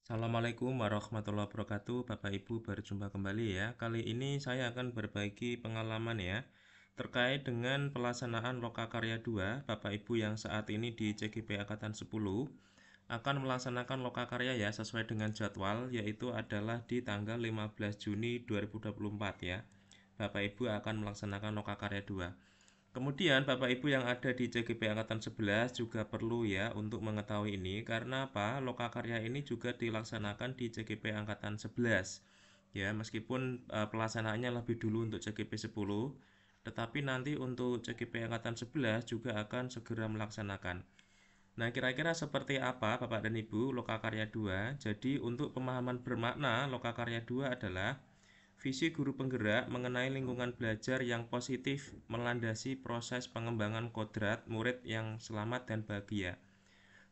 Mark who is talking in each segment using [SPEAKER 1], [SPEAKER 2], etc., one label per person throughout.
[SPEAKER 1] Assalamualaikum warahmatullahi wabarakatuh. Bapak Ibu berjumpa kembali ya. Kali ini saya akan berbagi pengalaman ya terkait dengan pelaksanaan Lokakarya 2. Bapak Ibu yang saat ini di CGP Angkatan 10 akan melaksanakan Lokakarya ya sesuai dengan jadwal, yaitu adalah di tanggal 15 Juni 2024 ya. Bapak Ibu akan melaksanakan Lokakarya 2. Kemudian Bapak Ibu yang ada di CGP Angkatan 11 juga perlu ya untuk mengetahui ini karena apa? Lokakarya ini juga dilaksanakan di CGP Angkatan 11. Ya, meskipun pelaksanaannya lebih dulu untuk CGP 10, tetapi nanti untuk CGP Angkatan 11 juga akan segera melaksanakan. Nah, kira-kira seperti apa Bapak dan Ibu Lokakarya 2? Jadi, untuk pemahaman bermakna Lokakarya 2 adalah visi guru penggerak mengenai lingkungan belajar yang positif melandasi proses pengembangan kodrat murid yang selamat dan bahagia.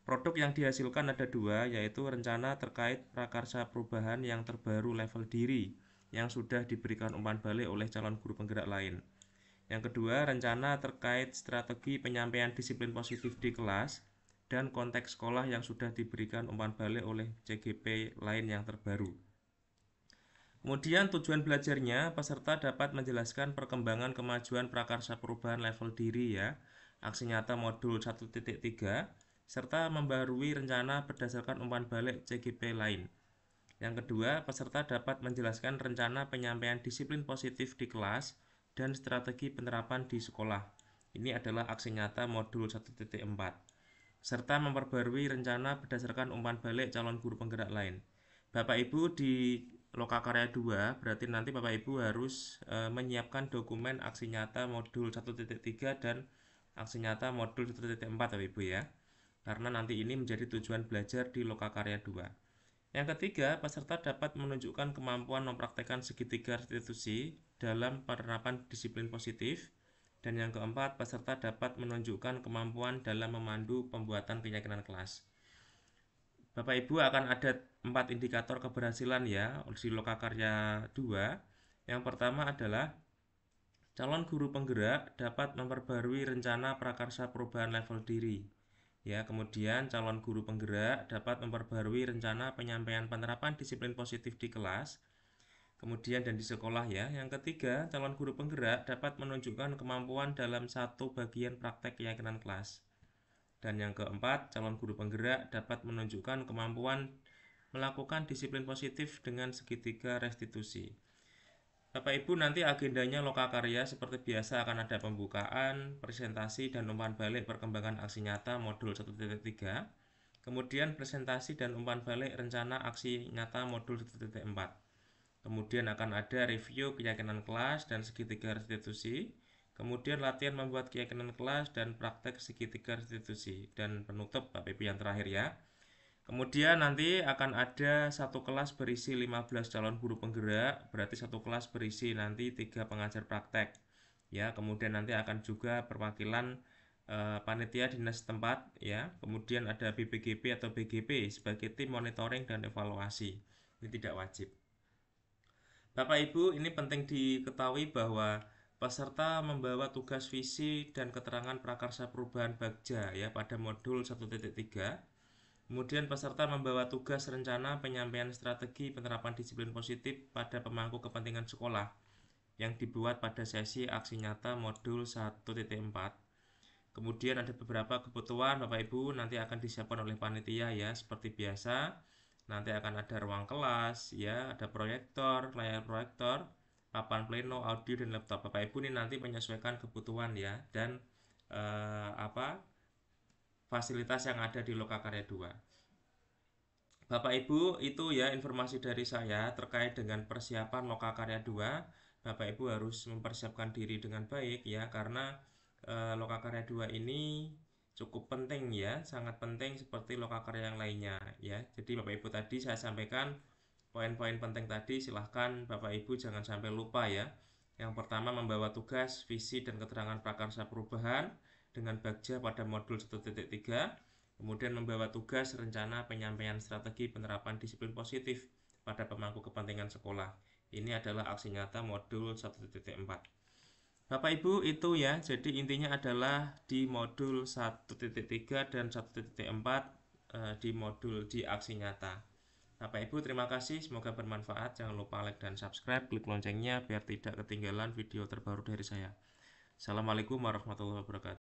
[SPEAKER 1] Produk yang dihasilkan ada dua, yaitu rencana terkait prakarsa perubahan yang terbaru level diri yang sudah diberikan umpan balik oleh calon guru penggerak lain. Yang kedua, rencana terkait strategi penyampaian disiplin positif di kelas dan konteks sekolah yang sudah diberikan umpan balik oleh CGP lain yang terbaru. Kemudian tujuan belajarnya, peserta dapat menjelaskan perkembangan kemajuan prakarsa perubahan level diri ya, aksi nyata modul 1.3, serta membarui rencana berdasarkan umpan balik CGP lain. Yang kedua, peserta dapat menjelaskan rencana penyampaian disiplin positif di kelas dan strategi penerapan di sekolah. Ini adalah aksi nyata modul 1.4 serta memperbarui rencana berdasarkan umpan balik calon guru penggerak lain. Bapak Ibu di Lokakarya 2 berarti nanti Bapak Ibu harus menyiapkan dokumen aksi nyata modul 1.3 dan aksi nyata modul 1.4 Bapak Ibu ya. Karena nanti ini menjadi tujuan belajar di Lokakarya 2. Yang ketiga, peserta dapat menunjukkan kemampuan mempraktekkan segitiga restitusi dalam penerapan disiplin positif. Dan yang keempat, peserta dapat menunjukkan kemampuan dalam memandu pembuatan keyakinan kelas. Bapak Ibu akan ada 4 indikator keberhasilan ya di Lokakarya 2. Yang pertama adalah calon guru penggerak dapat memperbarui rencana prakarsa perubahan level diri. Ya, kemudian calon guru penggerak dapat memperbarui rencana penyampaian penerapan disiplin positif di kelas, kemudian dan di sekolah ya. Yang ketiga, calon guru penggerak dapat menunjukkan kemampuan dalam satu bagian praktek keyakinan kelas. Dan yang keempat, calon guru penggerak dapat menunjukkan kemampuan melakukan disiplin positif dengan segitiga restitusi. Bapak Ibu nanti agendanya Lokakarya seperti biasa akan ada pembukaan, presentasi dan umpan balik perkembangan aksi nyata modul 1.3. Kemudian presentasi dan umpan balik rencana aksi nyata modul 1.4. Kemudian akan ada review keyakinan kelas dan segitiga restitusi. Kemudian latihan membuat keyakinan kelas dan praktek segitiga restitusi. Dan penutup Bapak Ibu yang terakhir ya. Kemudian nanti akan ada satu kelas berisi 15 calon guru penggerak, berarti satu kelas berisi nanti 3 pengajar praktek. Ya, kemudian nanti akan juga perwakilan panitia dinas tempat ya. Kemudian ada BPGP atau BGP sebagai tim monitoring dan evaluasi. Ini tidak wajib. Bapak Ibu, ini penting diketahui bahwa peserta membawa tugas visi dan keterangan prakarsa perubahan Bagja ya pada modul 1.3. Kemudian peserta membawa tugas rencana penyampaian strategi penerapan disiplin positif pada pemangku kepentingan sekolah yang dibuat pada sesi aksi nyata modul 1.4. Kemudian ada beberapa kebutuhan Bapak Ibu nanti akan disiapkan oleh panitia ya seperti biasa. Nanti akan ada ruang kelas ya, ada proyektor, layar proyektor, papan pleno, audio dan laptop. Bapak Ibu ini nanti menyesuaikan kebutuhan ya dan fasilitas yang ada di Lokakarya 2. Bapak Ibu, itu ya informasi dari saya terkait dengan persiapan Lokakarya 2. Bapak Ibu harus mempersiapkan diri dengan baik ya karena Lokakarya 2 ini cukup penting ya, sangat penting seperti Lokakarya yang lainnya ya. Jadi Bapak Ibu tadi saya sampaikan poin-poin penting tadi, silahkan Bapak Ibu jangan sampai lupa ya. Yang pertama membawa tugas, visi dan keterangan prakarsa perubahan dengan Bagja pada modul 1.3. Kemudian membawa tugas rencana penyampaian strategi penerapan disiplin positif pada pemangku kepentingan sekolah. Ini adalah aksi nyata modul 1.4. Bapak Ibu itu ya, jadi intinya adalah di modul 1.3 dan 1.4 di modul di aksi nyata. Bapak Ibu terima kasih, semoga bermanfaat. Jangan lupa like dan subscribe, klik loncengnya biar tidak ketinggalan video terbaru dari saya. Assalamualaikum warahmatullahi wabarakatuh.